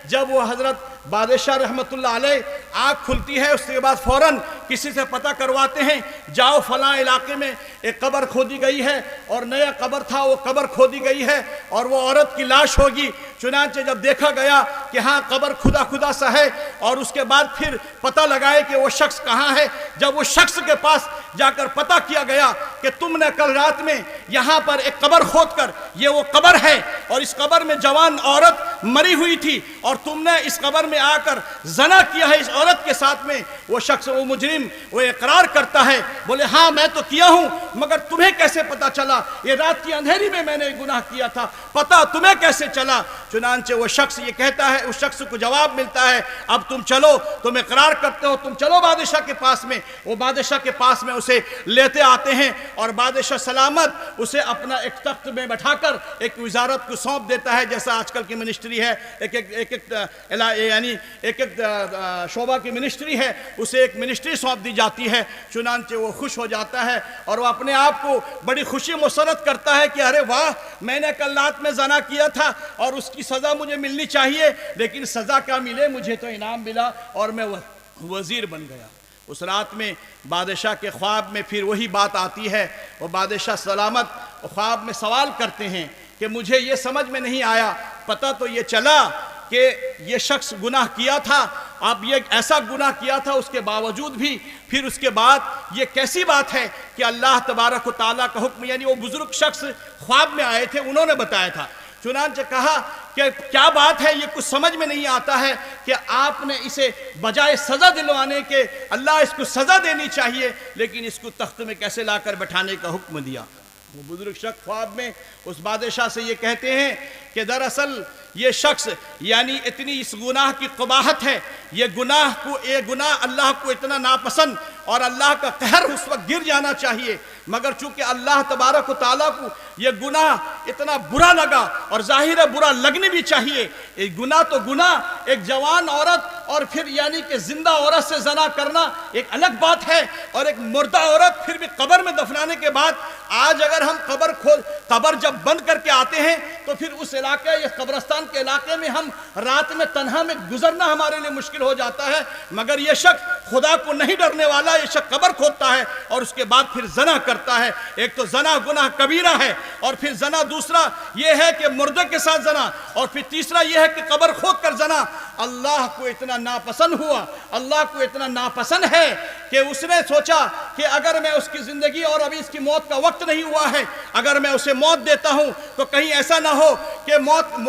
جب وہ حضرت بادشاہ رحمت اللہ علیہ آنکھ کھلتی ہے، اس کے بعد فوراً کسی سے پتہ کرواتے ہیں، جاؤ فلاں علاقے میں ایک قبر کھودی گئی ہے، اور نیا قبر تھا، وہ قبر کھودی گئی ہے اور وہ عورت کی لاش ہوگی۔ چنانچہ جب دیکھا گیا کہ ہاں قبر خدا سا ہے، اور اس کے بعد پھر پتہ لگائے کہ وہ شخص کہاں ہے، جب اس شخص کے پاس جا کر پتہ کیا گیا کہ تم نے کل رات میں یہاں پر ایک قبر کھود کر، یہ وہ قبر ہے، اور اس قبر میں جوان عورت مری ہوئی تھی، اور تم نے اس قبر میں آ کر زنا کیا ہے اس عورت کے ساتھ میں، وہ شخص، وہ مجرم، وہ اقرار کرتا ہے، بولے ہاں میں تو کیا ہوں، مگر تمہیں کیسے پتہ چلا؟ یہ رات کی اندھیری میں نے گناہ کیا تھا، پتہ تمہیں کیسے چلا؟ چنانچہ وہ شخص یہ کہتا ہے، اس شخص کو جواب ملتا ہے، اب تم چلو، تم اقرار کرتے ہو، تم چلو بادشاہ کے پاس میں۔ وہ بادشاہ کے پاس میں اسے لیتے آتے ہیں، اور بادشاہ سلامت اسے اپنا ایک تخت میں بٹھا کر ایک وزارت کو سونپ دیتا ہے، جیسا آج کل کی منسٹری ہے، ایک شعبہ کی منسٹری ہے، اسے ایک منسٹری سونپ دی جاتی ہے۔ چنانچہ وہ خوش ہو جاتا ہے، اور وہ اپنے آپ کو بڑی خوشی مسرت کرتا ہے کہ ارے واہ، میں نے کل رات میں زنا کیا تھا، اور اس کی سزا مجھے ملنی چاہیے، لیکن سزا کیا ملے، مجھے تو انعام ملا اور میں وزیر بن گیا۔ اس رات میں بادشاہ کے خواب میں پھر وہی بات آتی ہے، وہ بادشاہ سلامت خواب میں سوال کرتے ہیں کہ مجھے یہ سمجھ میں نہیں آیا، پتہ تو یہ چلا کہ یہ شخص گناہ کیا تھا، اب یہ ایسا گناہ کیا تھا، اس کے باوجود بھی پھر اس کے بعد یہ کیسی بات ہے کہ اللہ تبارک و تعالیٰ کا حکم، یعنی وہ بزرگ شخص خواب میں آئے تھے، انہوں نے بتایا تھا۔ چنانچہ کہا کہ کیا بات ہے، یہ کچھ سمجھ میں نہیں آتا ہے کہ آپ نے اسے بجائے سزا دلوانے کے اللہ اس کو سزا دینی چاہیے، لیکن اس کو تخت میں کیسے لا کر بٹھانے کا حکم دیا۔ وہ بزرگ شخص خواب میں اس بادشاہ سے یہ کہتے ہیں کہ دراصل یہ شخص، یعنی اتنی اس گناہ کی قباحت ہے، یہ گناہ اللہ کو اتنا ناپسند، اور اللہ کا قہر اس وقت گر جانا چاہیے، مگر چونکہ اللہ تبارک و تعالیٰ کو یہ گناہ اتنا برا لگا، اور ظاہر ہے برا لگنے بھی چاہیے، ایک گناہ تو گناہ، ایک جوان عورت اور پھر یعنی کہ زندہ عورت سے زنا کرنا ایک الگ بات ہے، اور ایک مردہ عورت پھر بھی قبر میں دفنانے کے بعد، آج اگر ہم قبر جب بند کر کے آتے ہیں تو پھر اس علاقے یا قبرستان کے علاقے میں ہم رات میں تنہا میں گزرنا ہمارے لیے مشکل ہو جاتا ہے، مگر یہ شخص خدا کو نہیں ڈرنے والا، یہ شخص قبر کھودتا ہے اور اس کے بعد پھر زنا کرتا ہے۔ ایک تو زنا گناہ کبیرہ ہے، اور پھر زنا دوسرا یہ ہے کہ مردے کے ساتھ زنا، اور پھر تیسرا یہ ہے کہ قبر کھود کر زنا۔ اللہ کو اتنا ناپسند ہوا، اللہ کو اتنا ناپسند ہے کہ اس نے سوچا کہ اگر میں اس کی زندگی، اور ابھی اس کی موت کا وقت نہیں ہوا ہے، اگر میں اسے موت دیتا ہوں تو کہیں ایسا نہ ہو کہ موت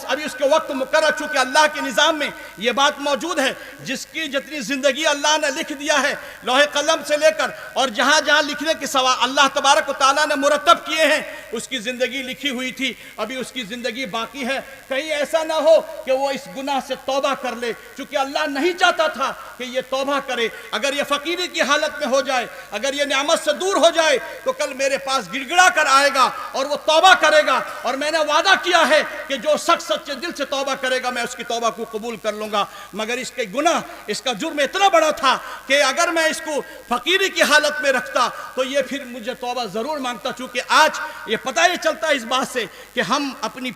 ابھی اس کے وقت مقرر، چونکہ اللہ کے نظام میں یہ بات موجود ہے، جس کی جتنی زندگی اللہ نے لکھ دیا ہے لوح قلم سے لے کر، اور جہاں جہاں لکھنے کے سوا اللہ تبارک و تعالیٰ نے مرتب کیے ہیں، اس کی زندگی لکھی ہوئی تھی، ابھی اس کی زندگی باقی ہے، کہیں ایسا نہ ہو کہ وہ اس گناہ سے توبہ کر لے، چونکہ اللہ نہیں چاہتا تھا کہ یہ توبہ کرے۔ اگر یہ فقیری کی حالت میں ہو جائے، اگر یہ نعمت سے دور ہو جائے، تو کل میرے پاس گڑ گڑا کر آئے گا اور وہ توبہ کرے گا، اور میں نے وعدہ کیا ہے کہ جو شخص سچے دل سے توبہ کرے گا میں اس کی توبہ کو قبول کر لوں گا، مگر اس کے گناہ، اس کا جرم اتنا بڑا تھا کہ اگر میں اس کو فقیری کی حالت میں رکھتا تو یہ پھر مجھے توبہ ضرور مانگتا، چونکہ آج یہ پتہ یہ چلتا ہے اس بات سے کہ ہم اپنی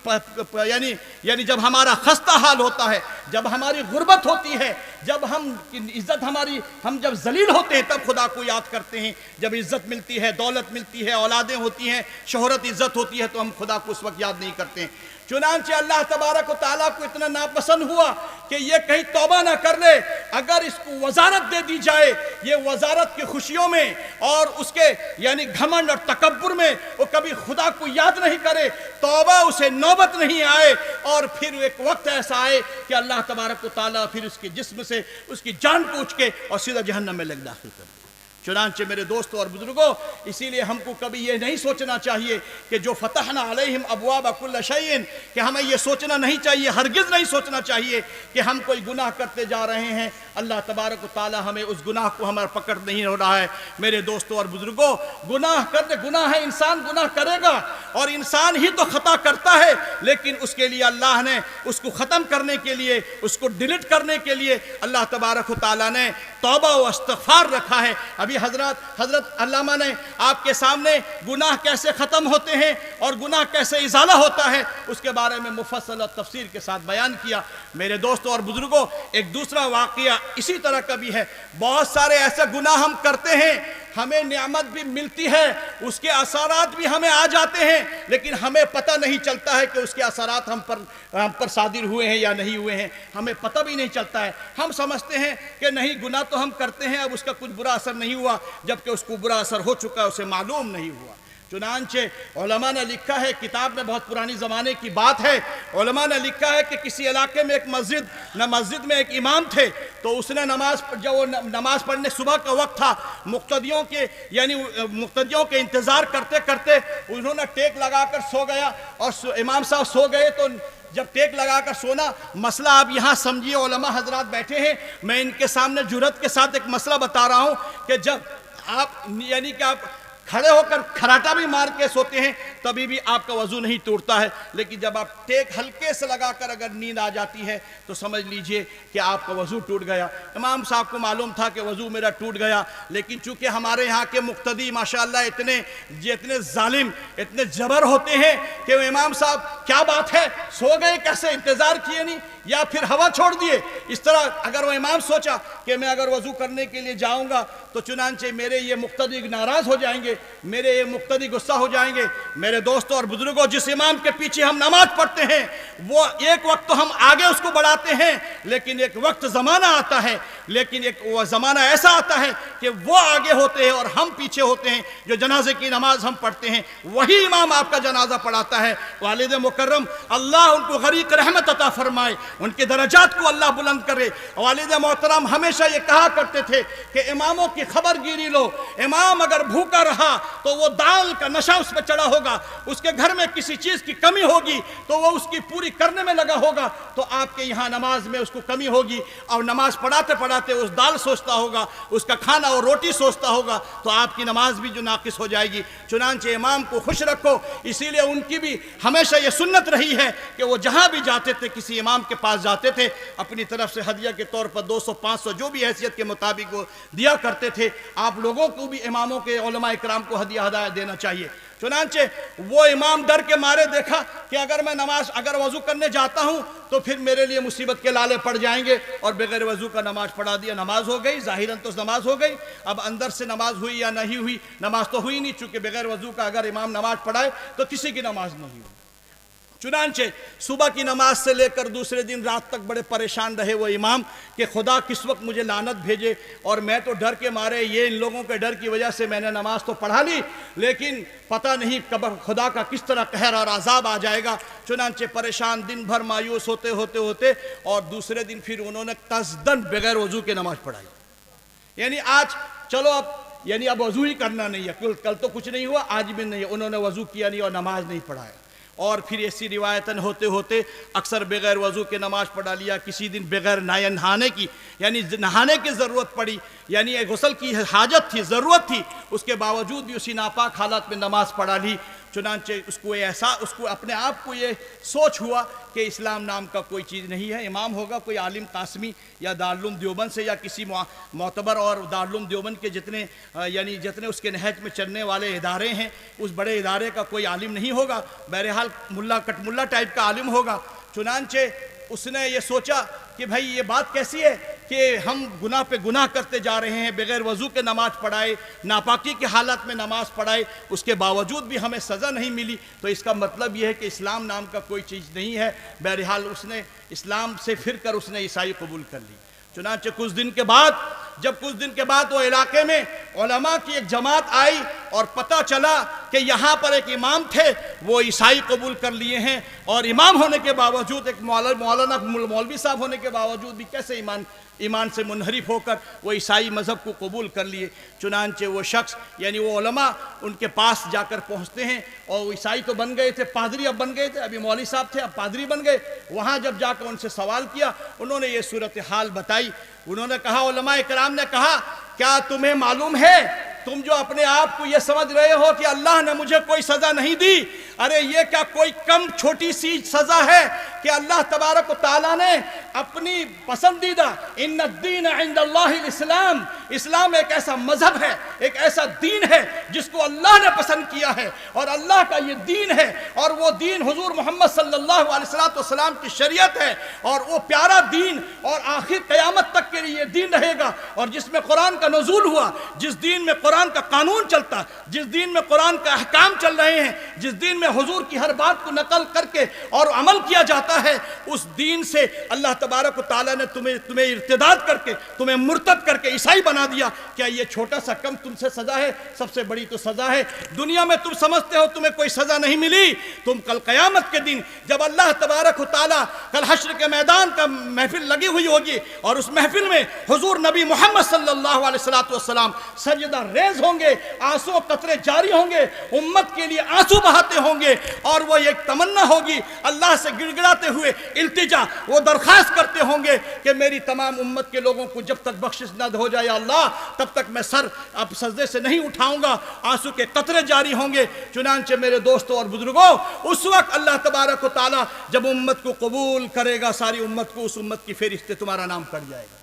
یعنی جب ہمارا خستہ حال ہوتا ہے، جب ہماری غربت ہوتی ہے، جب ہم جب ذلیل ہوتے ہیں تب خدا کو یاد کرتے ہیں، جب عزت ملتی ہے، دولت ملتی ہے، اولادیں ہوتی ہیں، شہرت عزت ہوتی ہے، تو ہم خدا کو اس وقت یاد نہیں کرتے ہیں۔ چنانچہ اللہ تبارک و تعالیٰ کو اتنا ناپسند ہوا کہ یہ کہیں توبہ نہ کر لے، اگر اس کو وزارت دے دی جائے، یہ وزارت کی خوشیوں میں اور اس کے یعنی گھمنڈ اور تکبر میں وہ کبھی خدا کو یاد نہیں کرے، توبہ اسے نوبت نہیں آئے، اور پھر ایک وقت ایسا آئے کہ اللہ تبارک و تعالیٰ پھر اس کے جسم سے اس کی جان پوچھ کے اور سیدھا جہنم میں لگ داخل کر دے۔ چنانچہ میرے دوستوں اور بزرگوں، اسی لیے ہم کو کبھی یہ نہیں سوچنا چاہیے کہ جو فتحنا علیہم ابواب کل شیء، کہ ہمیں یہ سوچنا نہیں چاہیے، ہرگز نہیں سوچنا چاہیے کہ ہم کوئی گناہ کرتے جا رہے ہیں، اللہ تبارک و تعالی ہمیں اس گناہ کو ہمارا پکڑ نہیں ہو رہا ہے۔ میرے دوستوں اور بزرگوں، گناہ ہے، انسان گناہ کرے گا، اور انسان ہی تو خطا کرتا ہے، لیکن اس کے لیے اللہ نے اس کو ختم کرنے کے لیے، اس کو ڈیلیٹ کرنے کے لیے اللہ تبارک و تعالی نے توبہ و استغفار رکھا ہے۔ ابھی ابھی حضرت علامہ نے آپ کے سامنے گناہ کیسے ختم ہوتے ہیں اور گناہ کیسے ازالہ ہوتا ہے اس کے بارے میں مفصل اور تفصیل کے ساتھ بیان کیا۔ میرے دوستوں اور بزرگوں، ایک دوسرا واقعہ اسی طرح کا بھی ہے۔ بہت سارے ایسے گناہ ہم کرتے ہیں، ہمیں نعمت بھی ملتی ہے، اس کے اثرات بھی ہمیں آ جاتے ہیں، لیکن ہمیں پتہ نہیں چلتا ہے کہ اس کے اثرات ہم پر صادر ہوئے ہیں یا نہیں ہوئے ہیں، ہمیں پتہ بھی نہیں چلتا ہے۔ ہم سمجھتے ہیں کہ نہیں، گناہ تو ہم کرتے ہیں، اب اس کا کچھ برا اثر نہیں ہوا، جبکہ اس کو برا اثر ہو چکا ہے، اسے معلوم نہیں ہوا۔ چنانچہ علماء نے لکھا ہے، کتاب میں بہت پرانی زمانے کی بات ہے، علماء نے لکھا ہے کہ کسی علاقے میں ایک مسجد میں ایک امام تھے، تو اس نے جب وہ نماز پڑھنے صبح کا وقت تھا، مقتدیوں کے انتظار کرتے کرتے انہوں نے ٹیک لگا کر سو گیا، اور امام صاحب سو گئے تو جب ٹیک لگا کر سونا، مسئلہ آپ یہاں سمجھیے، علماء حضرات بیٹھے ہیں، میں ان کے سامنے جرأت کے ساتھ ایک مسئلہ بتا رہا ہوں کہ جب آپ کھڑے ہو کر کھراٹا بھی مار کے سوتے ہیں تبھی بھی آپ کا وضو نہیں ٹوٹتا ہے، لیکن جب آپ ٹیک ہلکے سے لگا کر اگر نیند آ جاتی ہے تو سمجھ لیجئے کہ آپ کا وضو ٹوٹ گیا۔ امام صاحب کو معلوم تھا کہ وضو میرا ٹوٹ گیا، لیکن چونکہ ہمارے یہاں کے مقتدی ماشاءاللہ اتنے ظالم، اتنے جبر ہوتے ہیں کہ وہ امام صاحب کیا بات ہے، سو گئے کیسے، انتظار کیے نہیں یا پھر ہوا چھوڑ دیے؟ اس طرح اگر وہ امام سوچا کہ میں اگر وضو کرنے کے لیے جاؤں گا تو چنانچہ میرے یہ مقتدی ناراض ہو جائیں گے، میرے یہ مقتدی غصہ ہو جائیں گے۔ میرے دوستوں اور بزرگوں، جس امام کے پیچھے ہم نماز پڑھتے ہیں وہ ایک وقت تو ہم آگے اس کو بڑھاتے ہیں، لیکن ایک وقت زمانہ آتا ہے، لیکن ایک زمانہ ایسا آتا ہے کہ وہ آگے ہوتے ہیں اور ہم پیچھے ہوتے ہیں۔ جو جنازے کی نماز ہم پڑھتے ہیں وہی امام آپ کا جنازہ پڑھاتا ہے۔ والد مکرم اللہ ان کو غریق رحمت عطا فرمائے، ان کے درجات کو اللہ بلند کرے۔ والد محترم ہمیشہ یہ کہا کرتے تھے کہ اماموں کی خبر گیری لو، امام اگر بھوکا رہا تو وہ دال کا نشہ اس پہ چڑھا ہوگا، اس کے گھر میں کسی چیز کی کمی ہوگی تو وہ اس کی پوری کرنے میں لگا ہوگا، تو آپ کے یہاں نماز میں اس کو کمی ہوگی، اور نماز پڑھاتے پڑھاتے اس دال سوچتا ہوگا، اس کا کھانا اور روٹی سوچتا ہوگا، تو آپ کی نماز بھی جو ناقص ہو جائے گی۔ چنانچہ امام کو خوش رکھو، اسی لیے ان کی بھی ہمیشہ یہ سنت رہی ہے کہ وہ جہاں بھی جاتے تھے کسی امام کے پاس جاتے تھے، اپنی طرف سے ہدیہ کے طور پر 200 500 جو بھی حیثیت کے مطابق وہ دیا کرتے تھے۔ آپ لوگوں کو بھی اماموں کے علماء اکرام کو ہدیہ دینا چاہیے۔ چنانچہ وہ امام ڈر کے مارے دیکھا کہ اگر وضو کرنے جاتا ہوں تو پھر میرے لیے مصیبت کے لالے پڑ جائیں گے، اور بغیر وضو کا نماز پڑھا دیا۔ نماز ہو گئی، ظاہراً تو نماز ہو گئی، اب اندر سے نماز ہوئی یا نہیں ہوئی، نماز تو ہوئی نہیں، چونکہ بغیر وضو کا اگر امام نماز پڑھائے تو کسی کی نماز نہیں ہوئی۔ چنانچہ صبح کی نماز سے لے کر دوسرے دن رات تک بڑے پریشان رہے وہ امام کہ خدا کس وقت مجھے لعنت بھیجے، اور میں تو ڈر کے مارے، یہ ان لوگوں کے ڈر کی وجہ سے میں نے نماز تو پڑھا لی، لیکن پتہ نہیں کب خدا کا کس طرح قہر اور عذاب آ جائے گا۔ چنانچہ پریشان دن بھر مایوس ہوتے اور دوسرے دن پھر انہوں نے قصداً بغیر وضو کے نماز پڑھائی۔ یعنی آج چلو اب وضو ہی کرنا نہیں ہے، کل تو کچھ نہیں ہوا، آج بھی نہیں، انہوں نے وضو کیا نہیں اور نماز نہیں پڑھایا، اور پھر ایسی روایتاً ہوتے اکثر بغیر وضو کے نماز پڑھا لیا۔ کسی دن بغیر نہانے کی، یعنی نہانے کی ضرورت پڑی، یعنی غسل کی حاجت تھی، ضرورت تھی، اس کے باوجود بھی اسی ناپاک حالات میں نماز پڑھا لی۔ چنانچہ اس کو اپنے آپ کو یہ سوچ ہوا کہ اسلام نام کا کوئی چیز نہیں ہے، امام ہوگا کوئی عالم قاسمی یا دارالعلوم دیوبند سے یا کسی معتبر، اور دارالعلوم دیوبند کے جتنے اس کے نہج میں چلنے والے ادارے ہیں، اس بڑے ادارے کا کوئی عالم نہیں ہوگا، بہرحال کٹ ملا ٹائپ کا عالم ہوگا۔ چنانچہ اس نے یہ سوچا کہ بھائی یہ بات کیسی ہے کہ ہم گناہ پہ گناہ کرتے جا رہے ہیں، بغیر وضو کے نماز پڑھائے، ناپاکی کی حالت میں نماز پڑھائے، اس کے باوجود بھی ہمیں سزا نہیں ملی، تو اس کا مطلب یہ ہے کہ اسلام نام کا کوئی چیز نہیں ہے۔ بہرحال اس نے اسلام سے پھر کر اس نے عیسائی قبول کر لی۔ چنانچہ کچھ دن کے بعد وہ علاقے میں علماء کی ایک جماعت آئی، اور پتہ چلا کہ یہاں پر ایک امام تھے، وہ عیسائی قبول کر لیے ہیں، اور امام ہونے کے باوجود، ایک مولانا مولوی صاحب ہونے کے باوجود بھی کیسے ایمان سے منحرف ہو کر وہ عیسائی مذہب کو قبول کر لیے۔ چنانچہ وہ شخص یعنی وہ علماء ان کے پاس جا کر پہنچتے ہیں، اور وہ عیسائی تو بن گئے تھے، پادری اب بن گئے تھے، ابھی مولوی صاحب تھے اب پادری بن گئے۔ وہاں جب جا کر ان سے سوال کیا، انہوں نے یہ صورتحال بتائی۔ انہوں نے کہا، علماء کرام نے کہا، کیا تمہیں معلوم ہے، تم جو اپنے آپ کو یہ سمجھ رہے ہو کہ اللہ نے مجھے کوئی سزا نہیں دی، ارے یہ کیا کوئی کم چھوٹی سی سزا ہے کہ اللہ تبارک و تعالیٰ نے اپنی پسندیدہ ان الدین عند اللہ الاسلام، اسلام ایک ایسا مذہب ہے، ایک ایسا دین ہے جس کو اللہ نے پسند کیا ہے، اور اللہ کا یہ دین ہے، اور وہ دین حضور محمد صلی اللہ علیہ وسلم کی شریعت ہے، اور وہ پیارا دین اور آخر قیامت تک کے لیے یہ دین رہے گا، اور جس میں قرآن کا نزول ہوا، جس دین میں قرآن کا قانون چلتا، جس دین میں قرآن کا احکام چل رہے ہیں، جس دین میں حضور کی ہر بات کو نقل کر کے اور عمل کیا جاتا ہے، اس دین سے اللہ تبارک و تعالیٰ نے تمہیں ارتداد کر کے، تمہیں مرتد کر کے عیسائی بنا دیا۔ کیا یہ چھوٹا سا کم تم سے سزا ہے؟ سب سے بڑی تو سزا ہے۔ دنیا میں تم سمجھتے ہو تمہیں کوئی سزا نہیں ملی، تم کل قیامت کے دن جب اللہ تبارک و تعالیٰ کل حشر کے میدان کا محفل لگی ہوئی ہوگی، اور اس محفل میں حضور نبی محمد صلی اللہ علیہ وسلم سجدہ ریز ہوں گے، آنسو قطرے جاری ہوں گے، امت کے لیے آنسو بہاتے ہوں گے، اور وہ ایک تمنا ہوگی، اللہ سے گڑ گڑاتے ہوئے التجا وہ درخواست کرتے ہوں گے کہ میری تمام امت کے لوگوں کو جب تک بخشش نہ ہو جائے اللہ، تب تک میں سر اب سجدے سے نہیں اٹھاؤں گا، آنسو کے قطرے جاری ہوں گے۔ چنانچہ میرے دوستوں اور بزرگوں، اس وقت اللہ تبارک و تعالیٰ جب امت کو قبول کرے گا، ساری امت کو، اس امت کی فہرست تمہارا نام کٹ جائے گا۔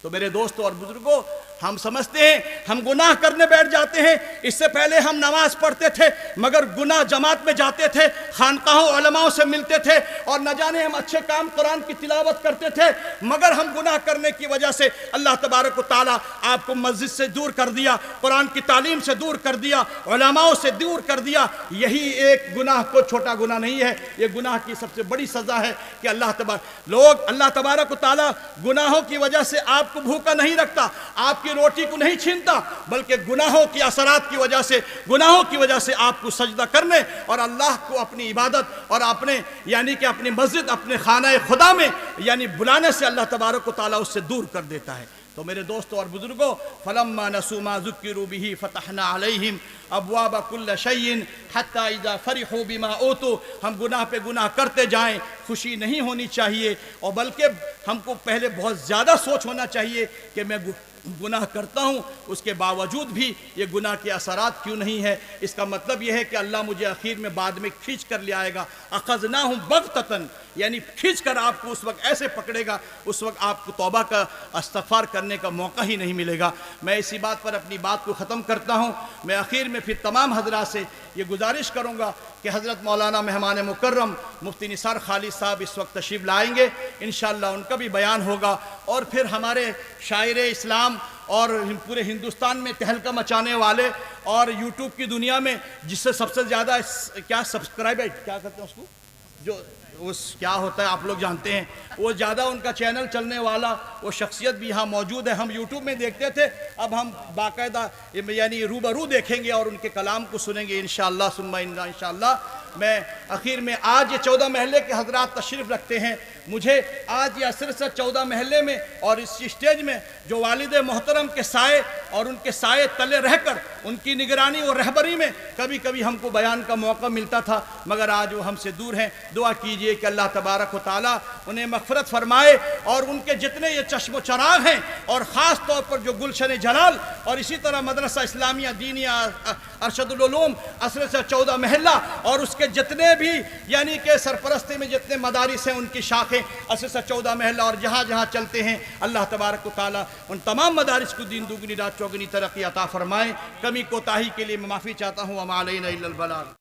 تو میرے دوستوں اور بزرگوں، ہم سمجھتے ہیں ہم گناہ کرنے بیٹھ جاتے ہیں، اس سے پہلے ہم نماز پڑھتے تھے مگر گناہ جماعت میں جاتے تھے، خانقاہوں علماء سے ملتے تھے، اور نہ جانے ہم اچھے کام قرآن کی تلاوت کرتے تھے، مگر ہم گناہ کرنے کی وجہ سے اللہ تبارک و تعالیٰ آپ کو مسجد سے دور کر دیا، قرآن کی تعلیم سے دور کر دیا، علماء سے دور کر دیا۔ یہی ایک گناہ کو چھوٹا گناہ نہیں ہے، یہ گناہ کی سب سے بڑی سزا ہے کہ اللہ تبارک و تعالیٰ گناہوں کی وجہ سے آپ کو بھوکا نہیں رکھتا، آپ کی روٹی کو نہیں چھینتا، بلکہ گناہوں کی اثرات کی وجہ سے، گناہوں کی وجہ سے آپ کو سجدہ کرنے اور اللہ کو اپنی عبادت اور اپنے یعنی کہ اپنی مسجد، اپنے خانہ خدا میں یعنی بلانے سے اللہ تبارک و تعالیٰ اس سے دور کر دیتا ہے۔ تو میرے دوستوں اور بزرگوں، فَلَمَّا نَسُوا مَا ذُكِّرُوا بِهِ فَتَحْنَا عَلَيْهِمْ أَبْوَابَ كُلِّ شَيْءٍ حَتَّى إِذَا فَرِحُوا بِمَا أُوتُوا۔ ہم گناہ پہ گناہ کرتے جائیں، خوشی نہیں ہونی چاہیے، اور بلکہ ہم کو پہلے بہت زیادہ سوچ ہونا چاہیے کہ میں گناہ کرتا ہوں، اس کے باوجود بھی یہ گناہ کے اثرات کیوں نہیں ہے۔ اس کا مطلب یہ ہے کہ اللہ مجھے اخیر میں بعد میں کھینچ کر لے آئے گا، اخذناہم بغتۃ، یعنی کھینچ کر آپ کو اس وقت ایسے پکڑے گا، اس وقت آپ کو توبہ کا استغفار کرنے کا موقع ہی نہیں ملے گا۔ میں اسی بات پر اپنی بات کو ختم کرتا ہوں۔ میں اخیر میں پھر تمام حضرات سے یہ گزارش کروں گا کہ حضرت مولانا مہمان مکرم مفتی نثار خالد صاحب اس وقت تشریف لائیں گے، انشاءاللہ ان کا بھی بیان ہوگا، اور پھر ہمارے شاعر اسلام اور پورے ہندوستان میں تہلکہ مچانے والے اور یوٹیوب کی دنیا میں جس سے سب سے زیادہ کیا سبسکرائب ہے، کیا کہتے ہیں اس کو، جو کیا ہوتا ہے آپ لوگ جانتے ہیں، وہ زیادہ ان کا چینل چلنے والا وہ شخصیت بھی یہاں موجود ہے۔ ہم یوٹیوب میں دیکھتے تھے، اب ہم باقاعدہ یعنی روبرو دیکھیں گے اور ان کے کلام کو سنیں گے انشاءاللہ ثم انشاءاللہ۔ میں اخیر میں آج یہ 14 محلے کے حضرات تشریف رکھتے ہیں، مجھے آج یہ عصر سے 14 محلے میں اور اس اسٹیج میں جو والد محترم کے سائے اور ان کے سائے تلے رہ کر ان کی نگرانی اور رہبری میں کبھی کبھی ہم کو بیان کا موقع ملتا تھا، مگر آج وہ ہم سے دور ہیں۔ دعا کیجئے کہ اللہ تبارک و تعالیٰ انہیں مغفرت فرمائے، اور ان کے جتنے یہ چشم و چراغ ہیں، اور خاص طور پر جو گلشن جلال اور اسی طرح مدرسہ اسلامیہ دینیہ ارشد العلوم عصر سے 14 محلہ اور اس کے جتنے بھی یعنی کہ سرپرستی میں جتنے مدارس ہیں ان کی شاخیں عصر سے 14 محلہ اور جہاں جہاں چلتے ہیں، اللہ تبارک و تعالیٰ ان تمام مدارس کو دین دوگنی رات چوگنی ترقی عطا فرمائے۔ کمی کوتاہی کے لیے میں معافی چاہتا ہوں، وما علینا الا البلاغ۔